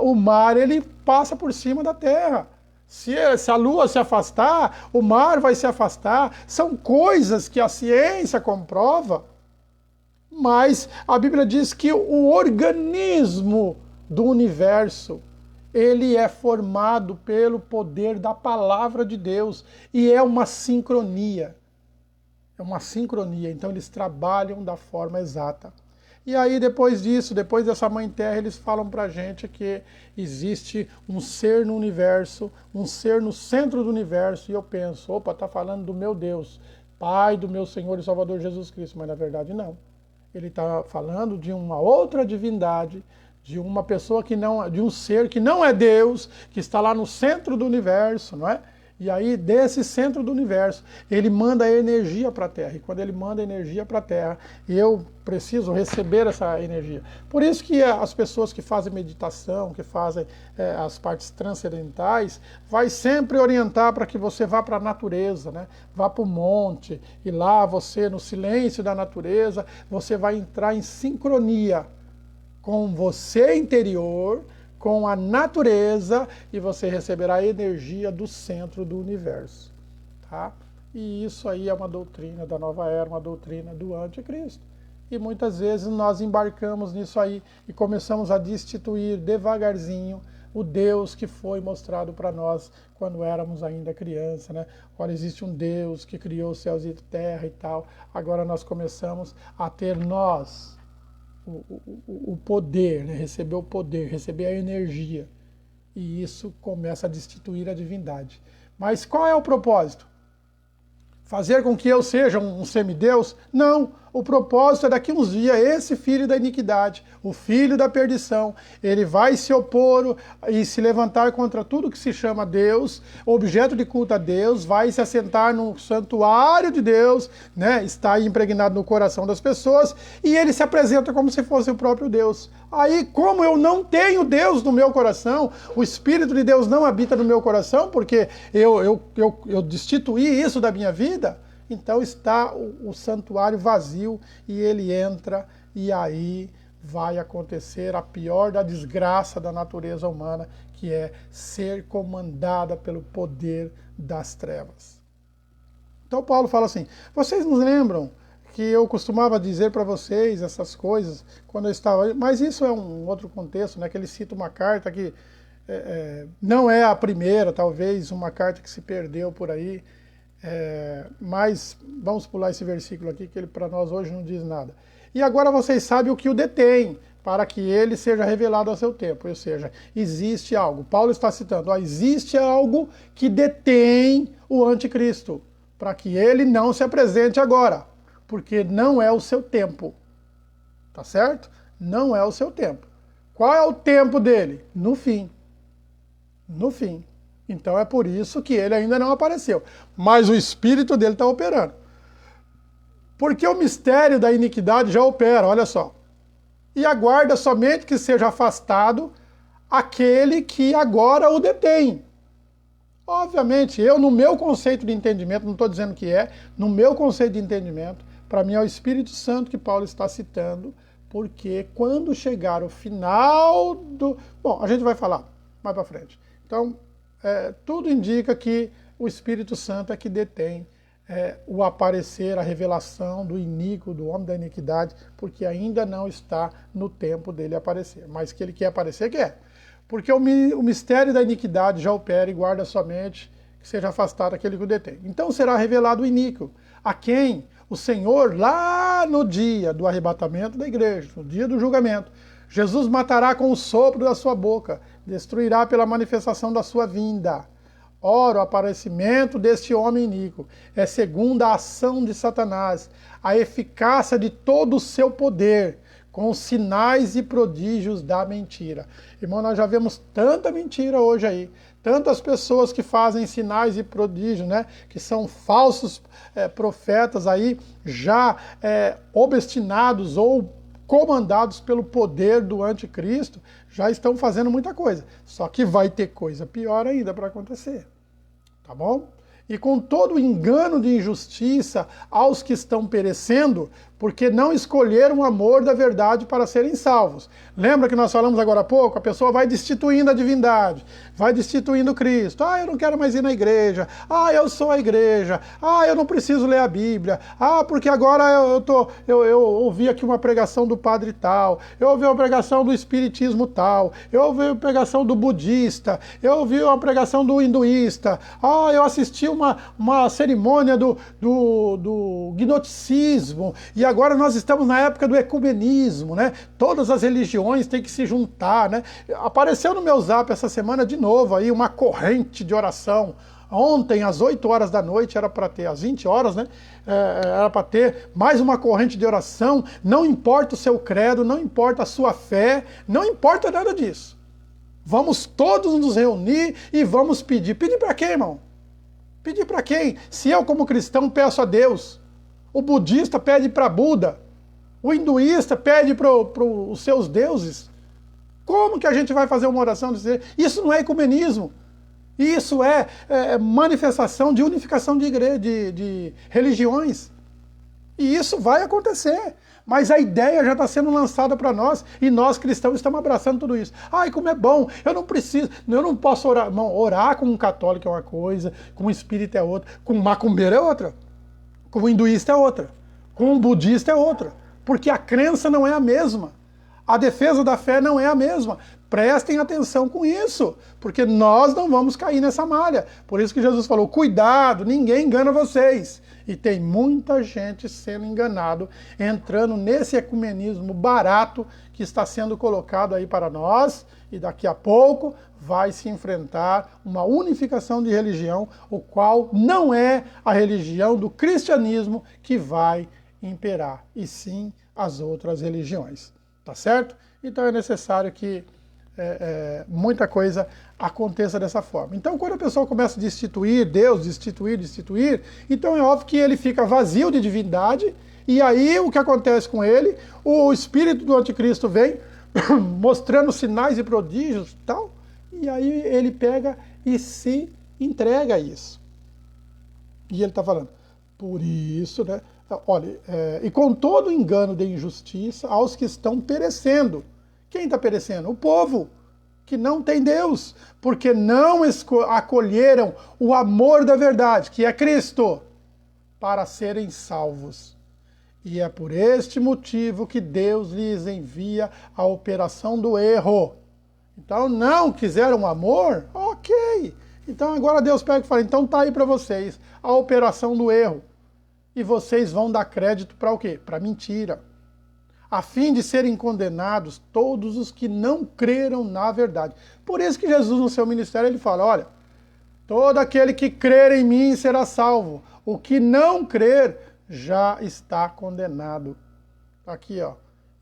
A: o mar ele passa por cima da Terra. Se a Lua se afastar, o mar vai se afastar. São coisas que a ciência comprova, mas a Bíblia diz que o organismo do universo, ele é formado pelo poder da palavra de Deus e é uma sincronia. É uma sincronia, então eles trabalham da forma exata. E aí depois disso, depois dessa Mãe Terra, eles falam pra gente que existe um ser no universo, um ser no centro do universo, e eu penso, opa, tá falando do meu Deus, Pai do meu Senhor e Salvador Jesus Cristo, mas na verdade não. Ele está falando de uma outra divindade, de uma pessoa que não, de um ser que não é Deus, que está lá no centro do universo, não é? E aí, desse centro do universo, ele manda energia para a Terra. E quando ele manda energia para a Terra, eu preciso receber essa energia. Por isso que as pessoas que fazem meditação, que fazem as partes transcendentais, vai sempre orientar para que você vá para a natureza, né? Vá para o monte, e lá você, no silêncio da natureza, você vai entrar em sincronia com você interior, com a natureza, e você receberá a energia do centro do universo. Tá? E isso aí é uma doutrina da nova era, uma doutrina do anticristo. E muitas vezes nós embarcamos nisso aí e começamos a destituir devagarzinho o Deus que foi mostrado para nós quando éramos ainda criança, né? Olha, existe um Deus que criou os céus e terra e tal. Agora nós começamos a ter o poder, né? Receber o poder, receber a energia. E isso começa a destituir a divindade. Mas qual é o propósito? Fazer com que eu seja um semideus? Não. O propósito é daqui uns dias, esse filho da iniquidade, o filho da perdição, ele vai se opor e se levantar contra tudo que se chama Deus, objeto de culto a Deus, vai se assentar no santuário de Deus, né? Está aí impregnado no coração das pessoas, e ele se apresenta como se fosse o próprio Deus. Aí, como eu não tenho Deus no meu coração, o Espírito de Deus não habita no meu coração, porque eu destituí isso da minha vida, então está o santuário vazio e ele entra, e aí vai acontecer a pior da desgraça da natureza humana, que é ser comandada pelo poder das trevas. Então Paulo fala assim, vocês não lembram que eu costumava dizer para vocês essas coisas quando eu estava... Mas isso é um outro contexto, né? Que ele cita uma carta que não é a primeira, talvez uma carta que se perdeu por aí, mas vamos pular esse versículo aqui, que ele para nós hoje não diz nada. E agora vocês sabem o que o detém, para que ele seja revelado a seu tempo. Ou seja, existe algo. Paulo está citando, existe algo que detém o anticristo, para que ele não se apresente agora, porque não é o seu tempo. Tá certo? Não é o seu tempo. Qual é o tempo dele? No fim. No fim. Então é por isso que ele ainda não apareceu. Mas o espírito dele está operando. Porque o mistério da iniquidade já opera, olha só. E aguarda somente que seja afastado aquele que agora o detém. Obviamente, eu no meu conceito de entendimento, não estou dizendo que é, no meu conceito de entendimento, para mim é o Espírito Santo que Paulo está citando, porque quando chegar o final do... Bom, a gente vai falar mais para frente. Então, tudo indica que o Espírito Santo é que detém o aparecer, a revelação do iníquo, do homem da iniquidade, porque ainda não está no tempo dele aparecer. Mas que ele quer aparecer, quer. Porque o mistério da iniquidade já opera e guarda somente que seja afastado aquele que o detém. Então será revelado o iníquo, a quem o Senhor, lá no dia do arrebatamento da igreja, no dia do julgamento, Jesus matará com o sopro da sua boca, destruirá pela manifestação da sua vinda. Ora, o aparecimento deste homem iníquo é segundo a ação de Satanás, a eficácia de todo o seu poder, com os sinais e prodígios da mentira. Irmão, nós já vemos tanta mentira hoje aí, tantas pessoas que fazem sinais e prodígios, né, que são falsos profetas aí, já obstinados ou comandados pelo poder do anticristo, já estão fazendo muita coisa. Só que vai ter coisa pior ainda para acontecer. Tá bom? E com todo o engano de injustiça aos que estão perecendo, porque não escolheram o amor da verdade para serem salvos. Lembra que nós falamos agora há pouco? A pessoa vai destituindo a divindade, vai destituindo Cristo. Ah, eu não quero mais ir na igreja. Ah, eu sou a igreja. Ah, eu não preciso ler a Bíblia. Ah, porque agora eu ouvi aqui uma pregação do padre tal, eu ouvi uma pregação do espiritismo tal, eu ouvi uma pregação do budista, eu ouvi uma pregação do hinduísta. Ah, eu assisti uma cerimônia do gnosticismo, e agora nós estamos na época do ecumenismo, né? Todas as religiões têm que se juntar, né? Apareceu no meu zap essa semana de novo aí uma corrente de oração. Ontem, às 8 horas da noite, era para ter, às 20 horas, né? Era para ter mais uma corrente de oração. Não importa o seu credo, não importa a sua fé, não importa nada disso. Vamos todos nos reunir e vamos pedir. Pedir para quem, irmão? Pedir para quem? Se eu, como cristão, peço a Deus, o budista pede para Buda, o hinduísta pede para os seus deuses, como que a gente vai fazer uma oração desse? Isso não é ecumenismo. Isso é manifestação de unificação de religiões. E isso vai acontecer. Mas a ideia já está sendo lançada para nós e nós cristãos estamos abraçando tudo isso. Ai, como é bom, eu não preciso, eu não posso orar. Não, orar com um católico é uma coisa, com um espírita é outra, com um macumbeiro é outra, com um hinduísta é outra, com um budista é outra. Porque a crença não é a mesma. A defesa da fé não é a mesma. Prestem atenção com isso, porque nós não vamos cair nessa malha. Por isso que Jesus falou, cuidado, ninguém engana vocês. E tem muita gente sendo enganado, entrando nesse ecumenismo barato que está sendo colocado aí para nós, e daqui a pouco vai se enfrentar uma unificação de religião, o qual não é a religião do cristianismo que vai imperar, e sim as outras religiões. Tá certo? Então é necessário que muita coisa aconteça dessa forma. Então, quando a pessoa começa a destituir Deus, destituir, então é óbvio que ele fica vazio de divindade, e aí o que acontece com ele? O espírito do anticristo vem mostrando sinais e prodígios e tal, e aí ele pega e se entrega a isso. E ele está falando, por isso, né? Olha, e com todo engano de injustiça aos que estão perecendo. Quem está perecendo? O povo, que não tem Deus, porque não acolheram o amor da verdade, que é Cristo, para serem salvos. E é por este motivo que Deus lhes envia a operação do erro. Então, não quiseram amor? Ok. Então, agora Deus pega e fala, então tá aí para vocês a operação do erro. E vocês vão dar crédito para o quê? Para mentira. A fim de serem condenados todos os que não creram na verdade. Por isso que Jesus, no seu ministério, ele fala, olha, todo aquele que crer em mim será salvo. O que não crer já está condenado. Aqui, ó.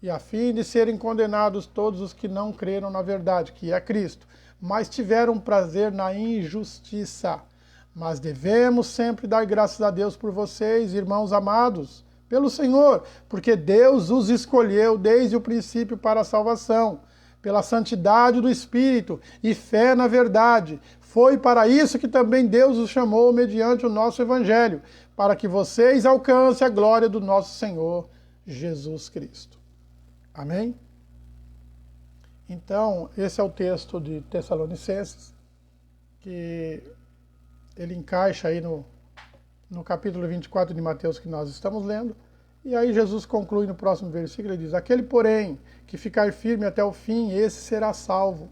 A: e a fim de serem condenados todos os que não creram na verdade, que é Cristo, mas tiveram prazer na injustiça. Mas devemos sempre dar graças a Deus por vocês, irmãos amados, pelo Senhor, porque Deus os escolheu desde o princípio para a salvação, pela santidade do Espírito e fé na verdade. Foi para isso que também Deus os chamou mediante o nosso Evangelho, para que vocês alcancem a glória do nosso Senhor Jesus Cristo. Amém? Então, esse é o texto de Tessalonicenses, que ele encaixa aí no capítulo 24 de Mateus que nós estamos lendo. E aí Jesus conclui no próximo versículo, ele diz: aquele, porém, que ficar firme até o fim, esse será salvo.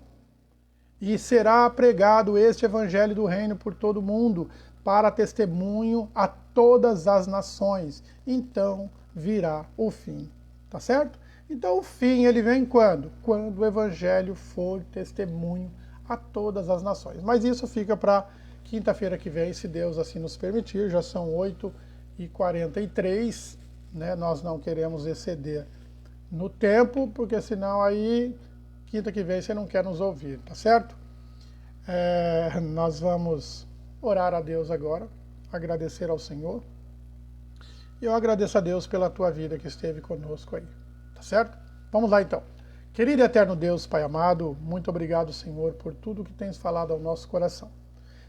A: E será pregado este evangelho do reino por todo o mundo, para testemunho a todas as nações. Então virá o fim. Tá certo? Então o fim, ele vem quando? Quando o evangelho for testemunho a todas as nações. Mas isso fica para quinta-feira que vem, se Deus assim nos permitir. Já são 8h43, né? Nós não queremos exceder no tempo, porque senão aí, quinta que vem, você não quer nos ouvir, tá certo? Nós vamos orar a Deus agora, agradecer ao Senhor. E eu agradeço a Deus pela tua vida que esteve conosco aí, tá certo? Vamos lá então. Querido e eterno Deus, Pai amado, muito obrigado, Senhor, por tudo que tens falado ao nosso coração.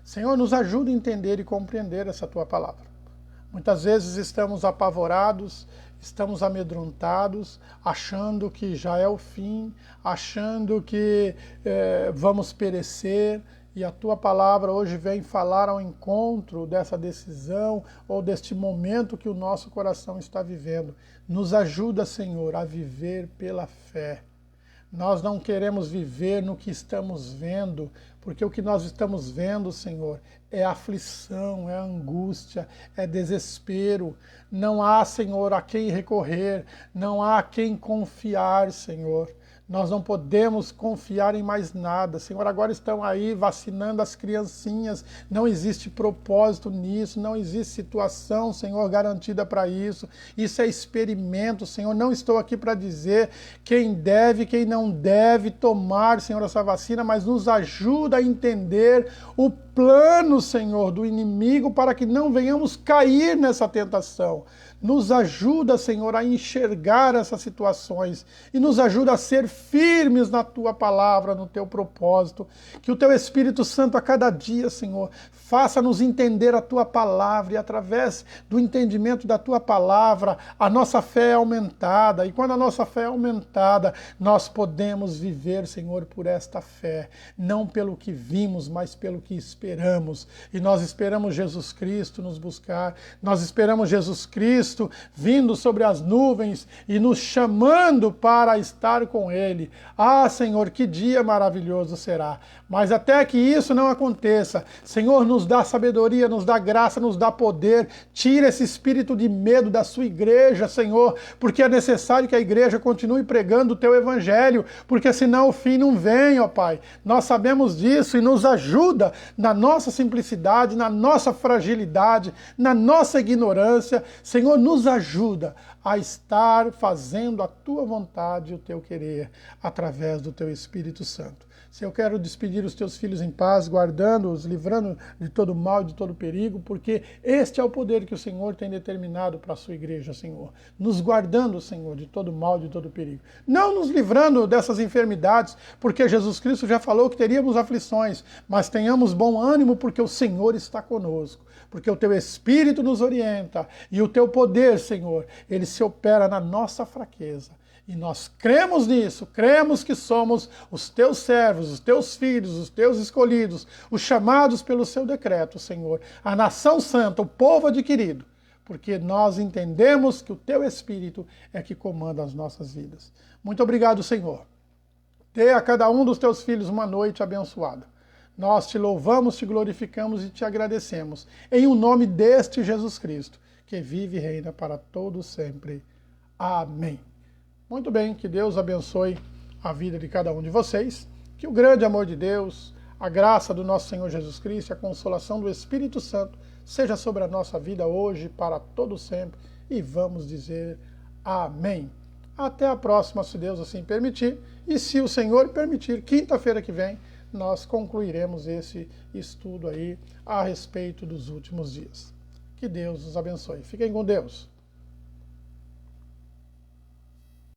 A: Senhor, nos ajuda a entender e compreender essa tua palavra. Muitas vezes estamos apavorados, estamos amedrontados, achando que já é o fim, achando que vamos perecer, e a tua palavra hoje vem falar ao encontro dessa decisão ou deste momento que o nosso coração está vivendo. Nos ajuda, Senhor, a viver pela fé. Nós não queremos viver no que estamos vendo, porque o que nós estamos vendo, Senhor, é aflição, é angústia, é desespero. Não há, Senhor, a quem recorrer, não há a quem confiar, Senhor. Nós não podemos confiar em mais nada. Senhor, agora estão aí vacinando as criancinhas. Não existe propósito nisso, não existe situação, Senhor, garantida para isso. Isso é experimento, Senhor. Não estou aqui para dizer quem deve, quem não deve tomar, Senhor, essa vacina, mas nos ajuda a entender o plano, Senhor, do inimigo para que não venhamos cair nessa tentação. Nos ajuda, Senhor, a enxergar essas situações e nos ajuda a ser firmes na Tua palavra, no Teu propósito. Que o Teu Espírito Santo a cada dia, Senhor, faça-nos entender a Tua palavra e através do entendimento da Tua palavra, a nossa fé é aumentada. E quando a nossa fé é aumentada, nós podemos viver, Senhor, por esta fé. Não pelo que vimos, mas pelo que esperamos. E nós esperamos Jesus Cristo nos buscar. Nós esperamos Jesus Cristo vindo sobre as nuvens e nos chamando para estar com Ele. Ah, Senhor, que dia maravilhoso será. Mas até que isso não aconteça, Senhor, nos dá sabedoria, nos dá graça, nos dá poder. Tira esse espírito de medo da sua igreja, Senhor, porque é necessário que a igreja continue pregando o Teu Evangelho, porque senão o fim não vem, ó Pai. Nós sabemos disso e nos ajuda na nossa simplicidade, na nossa fragilidade, na nossa ignorância. Senhor, nos ajuda a estar fazendo a Tua vontade e o Teu querer através do Teu Espírito Santo. Se eu quero despedir os Teus filhos em paz, guardando-os, livrando de todo mal e de todo perigo, porque este é o poder que o Senhor tem determinado para a sua igreja, Senhor. Nos guardando, Senhor, de todo mal e de todo perigo. Não nos livrando dessas enfermidades, porque Jesus Cristo já falou que teríamos aflições, mas tenhamos bom ânimo, porque o Senhor está conosco. Porque o Teu Espírito nos orienta e o Teu poder, Senhor, ele se opera na nossa fraqueza. E nós cremos nisso, cremos que somos os Teus servos, os Teus filhos, os Teus escolhidos, os chamados pelo Seu decreto, Senhor, a nação santa, o povo adquirido, porque nós entendemos que o Teu Espírito é que comanda as nossas vidas. Muito obrigado, Senhor. Dê a cada um dos Teus filhos uma noite abençoada. Nós Te louvamos, Te glorificamos e Te agradecemos, em o nome deste Jesus Cristo, que vive e reina para todos sempre. Amém. Muito bem, que Deus abençoe a vida de cada um de vocês, que o grande amor de Deus, a graça do nosso Senhor Jesus Cristo, a consolação do Espírito Santo seja sobre a nossa vida hoje, para todo sempre, e vamos dizer amém. Até a próxima, se Deus assim permitir. E se o Senhor permitir, quinta-feira que vem, nós concluiremos esse estudo aí a respeito dos últimos dias. Que Deus os abençoe. Fiquem com Deus.